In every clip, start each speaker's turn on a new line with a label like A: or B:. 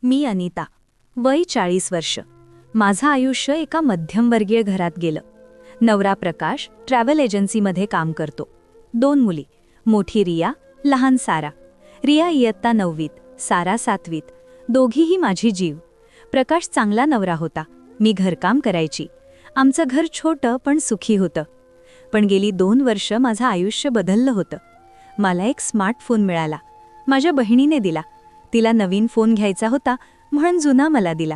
A: मी अनिता, वय 40 वर्ष. माझं आयुष्य एका मध्यमवर्गीय घरात गेलं. नवरा प्रकाश ट्रॅव्हल एजन्सीमध्ये काम करतो. 2 मुली, मोठी रिया, लहान सारा. रिया इयत्ता 9वीत, सारा 7वीत. दोघीही माझी जीव. प्रकाश चांगला नवरा होता. मी घरकाम करायची. आमचं घर छोटं पण सुखी होतं. पण गेली 2 वर्ष माझं आयुष्य बदललं होतं. मला एक स्मार्टफोन मिळाला. माझ्या बहिणीने दिला. तिला नवीन फोन घ्यायचा होता म्हणून जुना मला दिला.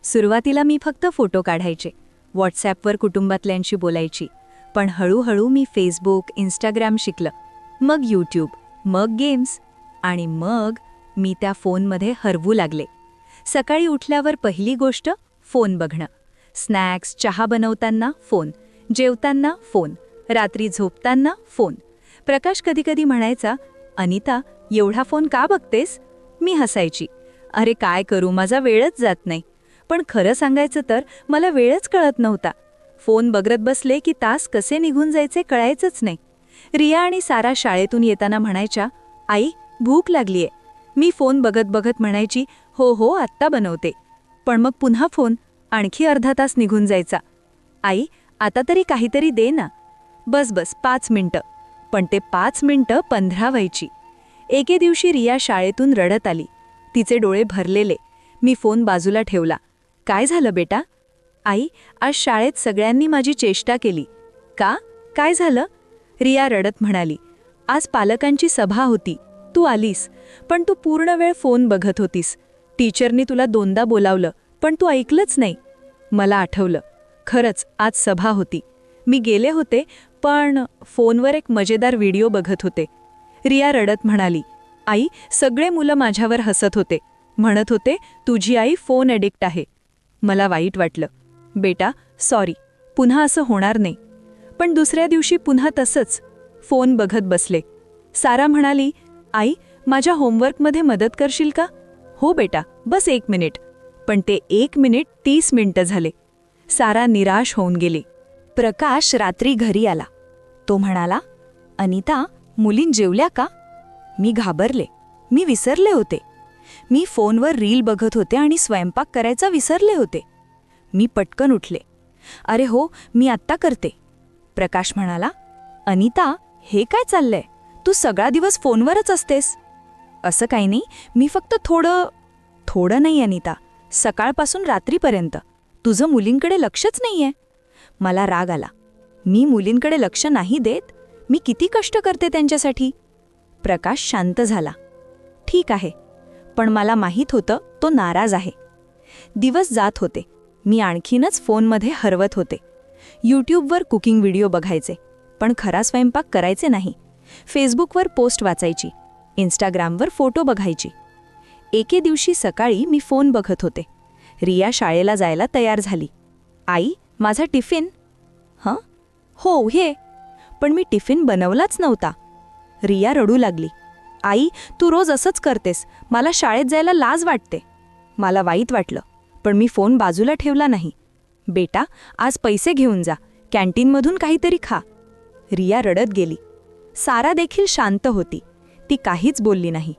A: सुरुवातीला मी फक्त फोटो काढायचे, व्हॉट्सॲपवर कुटुंबातल्यांशी बोलायची. पण हळूहळू मी फेसबुक, इंस्टाग्राम शिकलं. मग यूट्यूब, मग गेम्स. आणि मग मी त्या फोनमध्ये हरवू लागले. सकाळी उठल्यावर पहिली गोष्ट फोन बघणं. स्नॅक्स, चहा बनवताना फोन, जेवताना फोन, रात्री झोपताना फोन. प्रकाश कधीकधी म्हणायचा, "अनिता, एवढा फोन का बघतेस?" मी हसायची, "अरे काय करू, माझा वेळच जात नाही." पण खरं सांगायचं तर मला वेळच कळत नव्हता. फोन बघत बसले की तास कसे निघून जायचे कळायचंच नाही. रिया आणि सारा शाळेतून येताना म्हणायच्या, "आई, भूक लागलीये." मी फोन बघत बघत म्हणायची, "हो हो, आत्ता बनवते." पण मग पुन्हा फोन, आणखी अर्धा तास निघून जायचा. "आई, आता तरी काहीतरी दे ना." "बस बस, 5 मिनिटं." पण ते 5 मिनिटं 15 व्हायची. एके दिवशी रिया शाळेतून रडत आली. तिचे डोळे भरलेले. मी फोन बाजूला ठेवला. "काय झालं बेटा?" "आई, आज शाळेत सगळ्यांनी माझी चेष्टा केली." "का? काय झालं?" रिया रडत म्हणाली, "आज पालकांची सभा होती. तू आलीस, पण तू पूर्ण वेळ फोन बघत होतीस. टीचरनी तुला 2दा बोलावलं, पण तू ऐकलंच नाही." मला आठवलं, खरंच आज सभा होती. मी गेले होते, पण फोनवर एक मजेदार व्हिडिओ बघत होते. रिया रडत म्हणाली, "आई, सगळे मुलं माझ्यावर हसत होते. म्हणत होते, तुझी आई फोन ॲडिक्ट आहे." मला वाईट वाटलं. "बेटा, सॉरी, पुन्हा असं होणार नाही." पण दुसऱ्या दिवशी पुन्हा तसंच फोन बघत बसले. सारा म्हणाली, "आई, माझ्या होमवर्कमध्ये मदत करशील का?" "हो बेटा, बस 1 मिनिट." पण ते 1 मिनिट 30 मिनिटं झाले. सारा निराश होऊन गेली. प्रकाश रात्री घरी आला. तो म्हणाला, "अनिता, मुलीं जेवल्या का?" मी घाबरले. मी विसरले होते. मी फोनवर रील बघत होते आणि स्वयंपाक करायचा विसरले होते. मी पटकन उठले. "अरे हो, मी आत्ता करते." प्रकाश म्हणाला, "अनिता, हे काय चाललंय? तू सगळा दिवस फोनवरच असतेस." "असं काही नाही, मी फक्त थोडं नाही अनिता, सकाळपासून रात्रीपर्यंत. तुझं मुलींकडे लक्षच नाहीये." मला राग आला. मी मुलींकडे लक्ष नाही देत? मी किती कष्ट करते त्यांच्यासाठी. प्रकाश शांत झाला. "ठीक आहे." पण मला माहीत होतं तो नाराज आहे. दिवस जात होते. मी आणखीनच फोनमध्ये हरवत होते. यूट्यूबवर कुकिंग व्हिडिओ बघायचे, पण खरा स्वयंपाक करायचे नाही. फेसबुकवर पोस्ट वाचायची, इंस्टाग्रामवर फोटो बघायची. एके दिवशी सकाळी मी फोन बघत होते. रिया शाळेला जायला तयार झाली. "आई, माझा टिफिन." "हं? हो, हे." पण मी टिफिन बनवलाच नव्हता. रिया रडू लागली, "आई, तू रोज असंच करतेस. मला शाळेत जायला लाज वाटते." मला वाईट वाटलं, पण मी फोन बाजूला ठेवला नाही. "बेटा, आज पैसे घेऊन जा. कॅन्टीनमधून काहीतरी खा." रिया रडत गेली. सारा देखील शांत होती. ती काहीच बोलली नाही.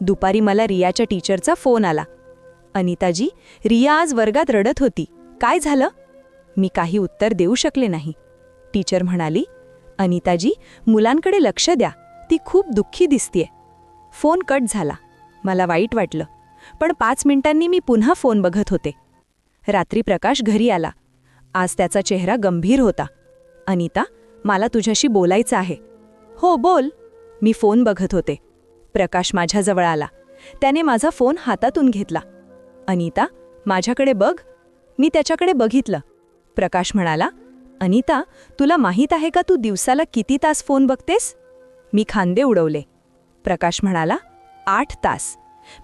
A: दुपारी मला रियाच्या टीचरचा फोन आला. "अनिताजी, रिया आज वर्गात रडत होती. काय झालं?" मी काही उत्तर देऊ शकले नाही. टीचर म्हणाली, "अनिताजी, मुलांकडे लक्ष द्या. ती खूप दुःखी दिसतेय." फोन कट झाला. मला वाईट वाटलं, पण 5 मिनिटांनी मी पुन्हा फोन बघत होते. रात्री प्रकाश घरी आला. आज त्याचा चेहरा गंभीर होता. "अनिता, मला तुझ्याशी बोलायचं आहे." "हो, बोल." मी फोन बघत होते. प्रकाश माझ्याजवळ आला. त्याने माझा फोन हातातून घेतला. "अनिता, माझ्याकडे बघ." मी त्याच्याकडे बघितलं. प्रकाश म्हणाला, "अनिता, तुला माहीत आहे का तू दिवसाला किती तास फोन बघतेस?" मी खांदे उडवले. प्रकाश म्हणाला, "8 तास.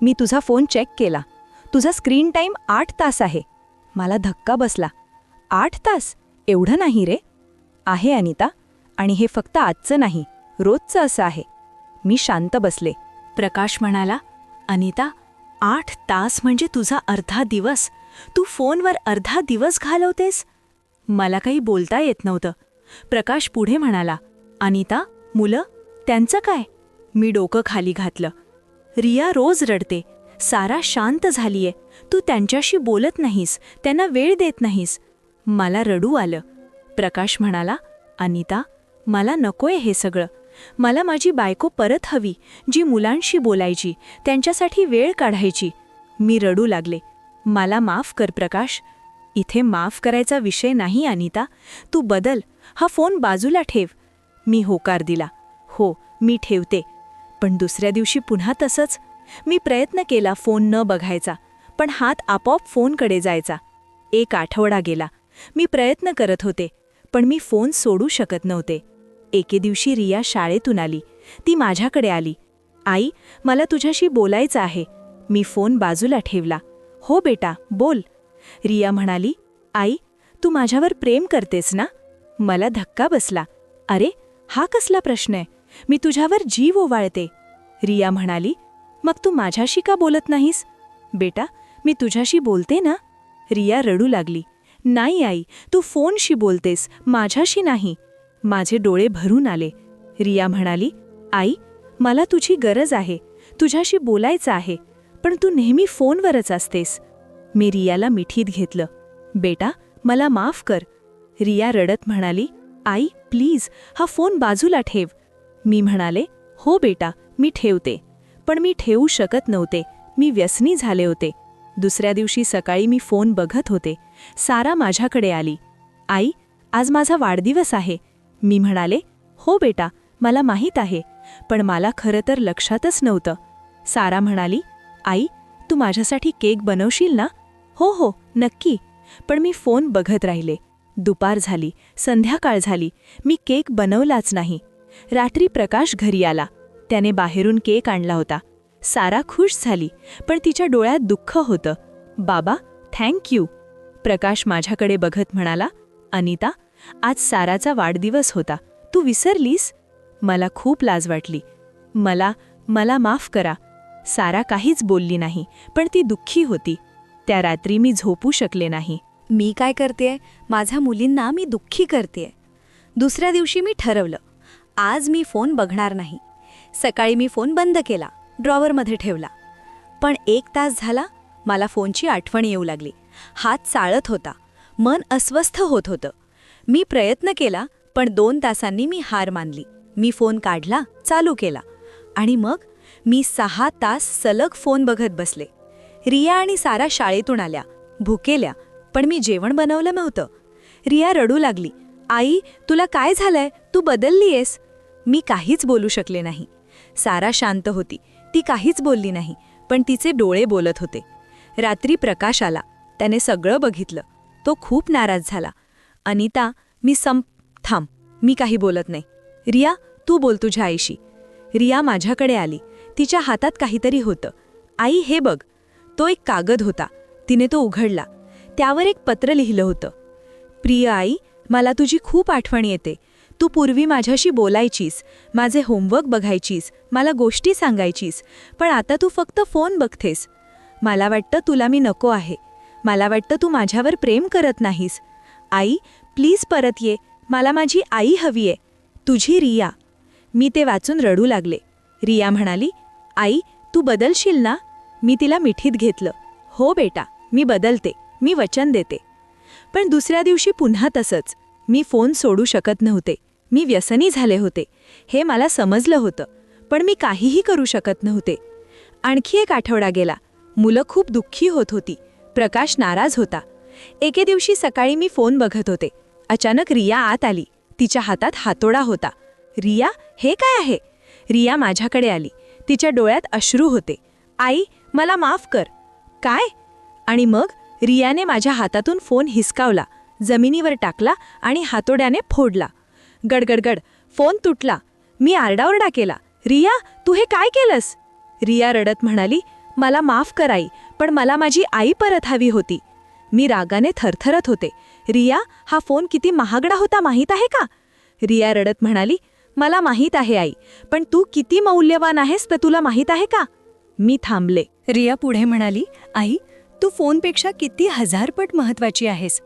A: मी तुझा फोन चेक केला. तुझा स्क्रीन टाईम 8 तास आहे." मला धक्का बसला. 8 तास? एवढं नाही रे. "आहे अनिता, आणि हे फक्त आजचं नाही, रोजचं असं आहे." मी शांत बसले. प्रकाश म्हणाला, "अनिता, 8 तास म्हणजे तुझा अर्धा दिवस. तू फोनवर अर्धा दिवस घालवतेस." मला काही बोलता येत नव्हतं. प्रकाश पुढे म्हणाला, "अनिता, मुलं, त्यांचं काय?" मी डोकं खाली घातलं. "रिया रोज रडते. सारा शांत झालीये. तू त्यांच्याशी बोलत नाहीस, त्यांना वेळ देत नाहीस. मला रडू आलं. प्रकाश म्हणाला, अनिता, मला नकोय हे सगळं. मला माझी बायको परत हवी, जी मुलांशी बोलायची, त्यांच्यासाठी वेळ काढायची. मी रडू लागले. मला माफ कर प्रकाश. इथे माफ करायचा विषय नाही अनिता. तू बदल. हा फोन बाजूला ठेव. मी होकार दिला. हो, मी ठेवते. पण दुसऱ्या दिवशी पुन्हा तसंच. मी प्रयत्न केला फोन न बघायचा, पण हात आपोआप फोनकडे जायचा. 1 आठवडा गेला. मी प्रयत्न करत होते, पण मी फोन सोडू शकत नव्हते. एके दिवशी रिया शाळेतून आली. ती माझ्याकडे आली. आई, मला तुझ्याशी बोलायचं आहे. मी फोन बाजूला ठेवला. हो बेटा, बोल. रिया म्हणाली, आई, तू माझ्यावर प्रेम करतेस ना? मला धक्का बसला. अरे, हा कसला प्रश्न आहे? मी तुझ्यावर जीव ओवाळते. रिया म्हणाली, मग तू माझ्याशी का बोलत नाहीस? बेटा, मी तुझ्याशी बोलते ना. रिया रडू लागली. नाही आई, तू फोनशी बोलतेस, माझ्याशी नाही. माझे डोळे भरून आले. रिया म्हणाली, आई, मला तुझी गरज आहे. तुझ्याशी बोलायचं आहे, पण तू नेहमी फोनवरच असतेस. मी रियाला मिठीत घेतलं. बेटा, मला माफ कर. रिया रडत म्हणाली, आई, प्लीज, हा फोन बाजूला ठेव. मी म्हणाले, हो बेटा, मी ठेवते. पण मी ठेवू शकत नव्हते. मी व्यसनी झाले होते. दुसऱ्या दिवशी सकाळी मी फोन बघत होते. सारा माझ्याकडे आली. आई, आज माझा वाढदिवस आहे. मी म्हणाले, हो बेटा, मला माहीत आहे, पण मला खरं तर लक्षातच नव्हतं. सारा म्हणाली, आई, तू माझ्यासाठी केक बनवशील ना? हो हो, नक्की. पण मी फोन बघत राहिले. दुपार झाली, संध्याकाळ झाली. मी केक बनवलाच नाही. रात्री प्रकाश घरी आला. त्याने बाहेरून केक आणला होता. सारा खुश झाली, पण तिच्या डोळ्यात दुःख होतं. बाबा, थँक यू. प्रकाश माझ्याकडे बघत म्हणाला, अनिता, आज साराचा वाढदिवस होता. तू विसरलीस? मला खूप लाज वाटली. मला माफ करा. सारा काहीच बोलली नाही, पण ती दुःखी होती. त्या रात्री मी झोपू शकले नाही.
B: मी काय करतेय? माझ्या मुलींना मी दुःखी करतेय. दुसऱ्या दिवशी मी ठरवलं, आज मी फोन बघणार नाही. सकाळी मी फोन बंद केला, ड्रॉवरमध्ये ठेवला. पण 1 तास झाला, मला फोनची आठवण येऊ लागली. हात चाळत होता, मन अस्वस्थ होत होतं. मी प्रयत्न केला, पण 2 तासांनी मी हार मानली. मी फोन काढला, चालू केला, आणि मग मी 6 तास सलग फोन बघत बसले. रिया आणि सारा शाळेतून आल्या, भुकेल्या, पण मी जेवण बनवलं नव्हतं. रिया रडू लागली, आई, तुला काय झालंय? तू बदललीयस. मी काहीच बोलू शकले नाही. सारा शांत होती. ती काहीच बोलली नाही, पण तिचे डोळे बोलत होते. रात्री प्रकाश आला. त्याने सगळं बघितलं. तो खूप नाराज झाला. अनिता, थांब, मी काही बोलत नाही. रिया, तू बोल तुझ्या आईशी. रिया माझ्याकडे आली. तिच्या हातात काहीतरी होतं. आई, हे बघ. तो एक कागद होता. तिने तो उघडला. त्यावर एक पत्र लिहिलं होतं. प्रिय आई, मला तुझी खूप आठवण येते. तू पूर्वी माझ्याशी बोलायचीस, माझे होमवर्क बघायचीस, मला गोष्टी सांगायचीस, पण आता तू फक्त फोन बघतेस. मला वाटतं तुला मी नको आहे. मला वाटतं तू माझ्यावर प्रेम करत नाहीस. आई, प्लीज परत ये. मला माझी आई हवी आहे. तुझी रिया. मी ते वाचून रडू लागले. रिया म्हणाली, आई, तू बदलशील ना? मी तिला मिठीत घेतलं. हो बेटा, मी बदलते. मी वचन देते. पण दुसऱ्या दिवशी पुन्हा तसंच. मी फोन सोडू शकत नव्हते. मी व्यसनी झाले होते. हे मला समजलं होतं, पण मी काहीही करू शकत नव्हते. आणखी 1 आठवडा गेला. मुलं खूप दुःखी होत होती. प्रकाश नाराज होता. एके दिवशी सकाळी मी फोन बघत होते. अचानक रिया आत आली. तिच्या हातात हातोडा होता. रिया, हे काय आहे? रिया माझ्याकडे आली. तिच्या डोळ्यात अश्रू होते. आई, मला माफ कर. काय? आणि मग रियाने माझ्या हातातून फोन हिसकावला, जमिनीवर टाकला आणि हातोड्याने फोडला. गडगडगड फोन तुटला. मी आरडाओरडा केला, रिया, तू हे काय केलंस? रिया रडत म्हणाली, मला माफ कर आई, पण मला माझी आई परत हवी होती. मी रागाने थरथरत होते. रिया, हा फोन किती महागडा होता माहीत आहे का? रिया रडत म्हणाली, मला माहीत आहे आई, पण तू किती मौल्यवान आहेस ते तुला माहीत आहे का? मी थांबले. रिया पुढे म्हणाली, आई, तू फोनपेक्षा किती 1000 पट महत्वाची आहेस.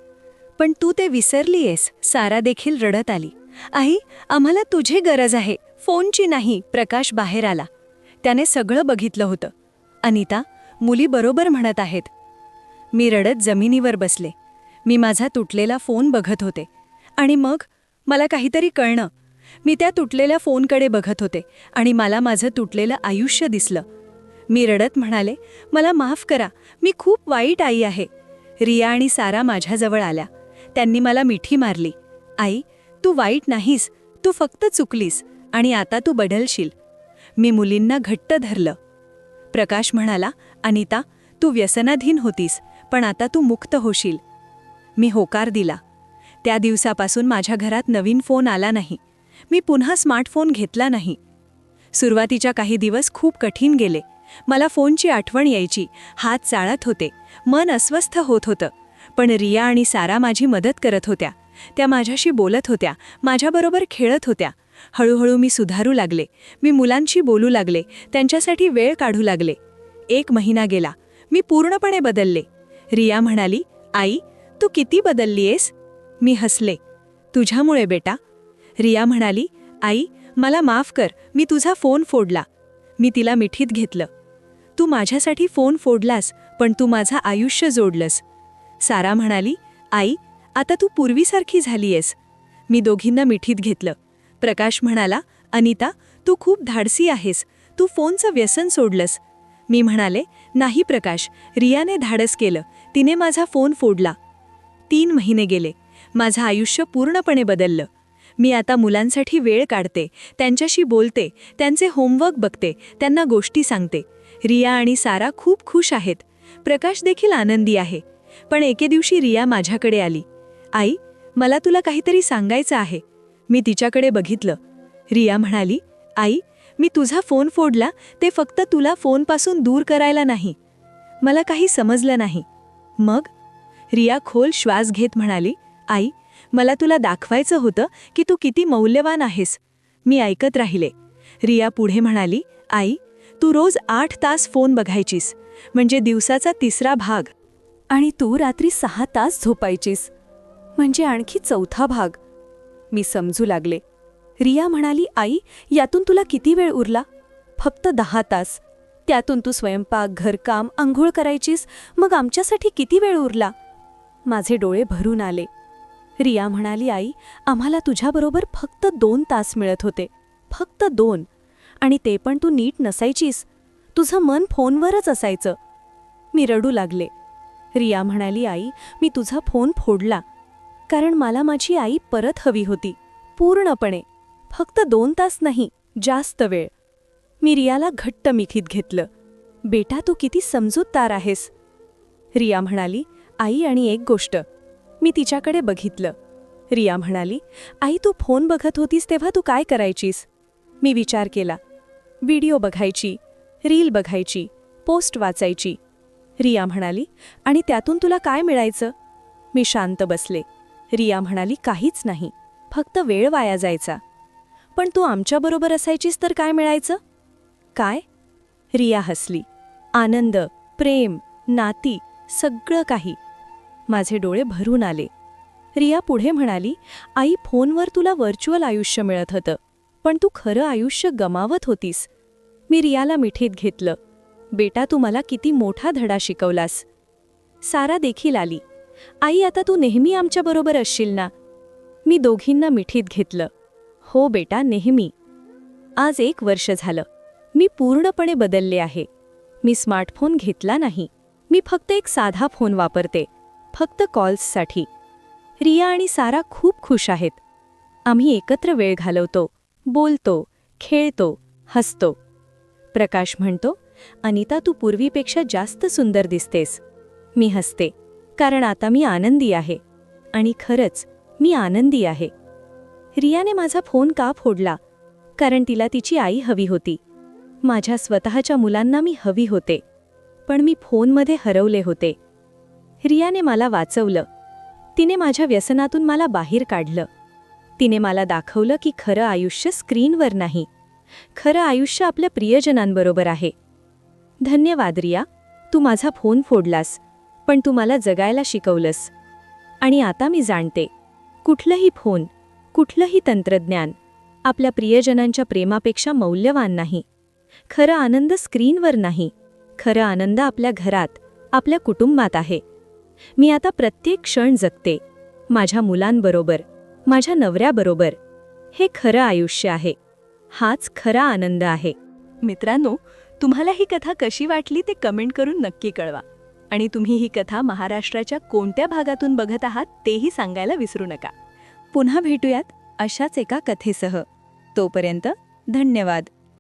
B: पण तू ते विसरलीयस. सारा देखील रडत आली. आई, आम्हाला तुझी गरज आहे, फोनची नाही. प्रकाश बाहेर आला. त्याने सगळं बघितलं होतं. अनिता, मुली बरोबर म्हणत आहेत. मी रडत जमिनीवर बसले. मी माझा तुटलेला फोन बघत होते. आणि मग मला काहीतरी कळलं. मी त्या तुटलेल्या फोनकडे बघत होते आणि मला माझं तुटलेलं आयुष्य दिसलं. मी रडत म्हणाले, मला माफ करा, मी खूप वाईट आई आहे. रिया आणि सारा माझ्याजवळ आल्या. त्यांनी मला मिठी मारली. आई, तू वाईट नाहीस, तू फक्त चुकलीस आणि आता तू बदलशील. मी मुलींना घट्ट धरलं. प्रकाश म्हणाला, अनिता, तू व्यसनाधीन होतीस, पण आता तू मुक्त होशील. मी होकार दिला. त्या दिवसापासून माझ्या घरात नवीन फोन आला नाही. मी पुन्हा स्मार्टफोन घेतला नाही. सुरुवातीच्या काही दिवस खूप कठीण गेले. मला फोनची आठवण यायची, हात चाळत होते, मन अस्वस्थ होत होतं. पण रिया आणि सारा माझी मदत करत होत्या. त्या माझ्याशी बोलत होत्या, माझ्याबरोबर खेळत होत्या. हळूहळू मी सुधारू लागले. मी मुलांशी बोलू लागले, त्यांच्यासाठी वेळ काढू लागले. 1 महिना गेला. मी पूर्णपणे बदलले. रिया म्हणाली, आई, तू किती बदललीयस? मी हसले. तुझ्यामुळे बेटा. रिया म्हणाली, आई, मला माफ कर, मी तुझा फोन फोडला. मी तिला मिठीत घेतलं. तू माझ्यासाठी फोन फोडलास, पण तू माझं आयुष्य जोडलंस. सारा म्हणाली, आई, आता तू पूर्वीसारखी झालीयस. मी दोघींना मिठीत घेतलं. प्रकाश म्हणाला, अनिता, तू खूप धाडसी आहेस, तू फोनचं व्यसन सोडलंस. मी म्हणाले, नाही प्रकाश, रियाने धाडस केलं, तिने माझा फोन फोडला. 3 महिने गेले. माझं आयुष्य पूर्णपणे बदललं. मी आता मुलांसाठी वेळ काढते, त्यांच्याशी बोलते, त्यांचे होमवर्क बघते, त्यांना गोष्टी सांगते. रिया आणि सारा खूप खुश आहेत. प्रकाश देखील आनंदी आहे. पण एके दिवशी रिया माझ्याकडे आली. आई, मला तुला काहीतरी सांगायचं आहे. मी तिच्याकडे बघितलं. रिया म्हणाली, आई, मी तुझा फोन फोडला ते फक्त तुला फोनपासून दूर करायला नाही. मला काही समजलं नाही. मग? रिया खोल श्वास घेत म्हणाली, आई, मला तुला दाखवायचं होतं की तू किती मौल्यवान आहेस. मी ऐकत राहिले. रिया पुढे म्हणाली, आई, तू रोज 8 तास फोन बघायचीस, म्हणजे दिवसाचा 3रा भाग. आणि तू रात्री 6 तास झोपायचीस, म्हणजे आणखी 4था भाग. मी समजू लागले. रिया म्हणाली, आई, यातून तुला किती वेळ उरला? फक्त 10 तास. त्यातून तू स्वयंपाक, घरकाम, अंघोळ करायचीस, मग आमच्यासाठी किती वेळ उरला? माझे डोळे भरून आले. रिया म्हणाली, आई, आम्हाला तुझ्याबरोबर फक्त 2 तास मिळत होते, फक्त 2. आणि ते पण तू नीट नसायचीस, तुझं मन फोनवरच असायचं. मी रडू लागले. रिया म्हणाली, आई, मी तुझा फोन फोडला, कारण मला माझी आई परत हवी होती, पूर्णपणे. फक्त 2 तास नाही, जास्त वेळ. मी रियाला घट्ट मिठीत घेतलं. बेटा, तू किती समजूतदार आहेस. रिया म्हणाली, आई, आणि एक गोष्ट. मी तिच्याकडे बघितलं. रिया म्हणाली, आई, तू फोन बघत होतीस तेव्हा तू काय करायचीस? मी विचार केला. व्हिडिओ बघायची, रील बघायची, पोस्ट वाचायची. रिया म्हणाली, आणि त्यातून तुला काय मिळायचं? मी शांत बसले. रिया म्हणाली, काहीच नाही, फक्त वेळ वाया जायचा. पण तू आमच्याबरोबर असायचीस तर काय मिळायचं? काय? रिया हसली. आनंद, प्रेम, नाती, सगळं काही. माझे डोळे भरून आले. रिया पुढे म्हणाली, आई, फोनवर तुला व्हर्च्युअल आयुष्य मिळत होतं, पण तू खरं आयुष्य गमावत होतीस. मी रियाला मिठीत घेतलं. बेटा, तू मला किती मोठा धडा शिकवलास. सारा देखील आली. आई, आता तू नेहमी आमच्याबरोबर असशील ना? मी दोघींना मिठीत घेतलं. हो बेटा, नेहमी. आज 1 वर्ष झालं. मी पूर्णपणे बदलले आहे. मी स्मार्टफोन घेतला नाही. मी फक्त एक साधा फोन वापरते, फक्त कॉल्ससाठी. रिया आणि सारा खूप खुश आहेत. आम्ही एकत्र वेळ घालवतो, बोलतो, खेळतो, हसतो. प्रकाश म्हणतो, अनिता, तू पूर्वीपेक्षा जास्त सुंदर दिसतेस. मी हसते, कारण आता मी आनंदी आहे. आणि खरंच, मी आनंदी आहे. रियाने माझा फोन का फोडला? कारण तिला तिची आई हवी होती. माझ्या स्वतःच्या मुलांना मी हवी होते, पण मी फोनमध्ये हरवले होते. रियाने मला वाचवलं. तिने माझ्या व्यसनातून मला बाहेर काढलं. तिने मला दाखवलं की खरं आयुष्य स्क्रीनवर नाही, खरं आयुष्य आपल्या प्रियजनांबरोबर आहे. धन्यवाद रिया, तू माझा फोन फोडलास, पण तू मला जगायला शिकवलंस. आणि आता मी जाणते, कुठलंही फोन, कुठलंही तंत्रज्ञान आपल्या प्रियजनांच्या प्रेमापेक्षा मौल्यवान नाही. खरं आनंद स्क्रीनवर नाही,
A: खरा आनंद आपल्या घरात, आपल्या कुटुंबात आहे. मी आता प्रत्येक क्षण जगते, माझ्या मुलांबरोबर, माझ्या नवऱ्याबरोबर. हे खरं आयुष्य आहे. हाच खरा आनंद आहे.
B: मित्रांनो, तुम्हाला ही कथा कशी वाटली ते कमेंट करून नक्की कळवा. आणि तुम्ही ही कथा महाराष्ट्राच्या कोणत्या भागातून बघत आहात तेही सांगायला विसरू नका. पुन्हा भेटूयात अशाच एका कथेसह. तोपर्यंत धन्यवाद.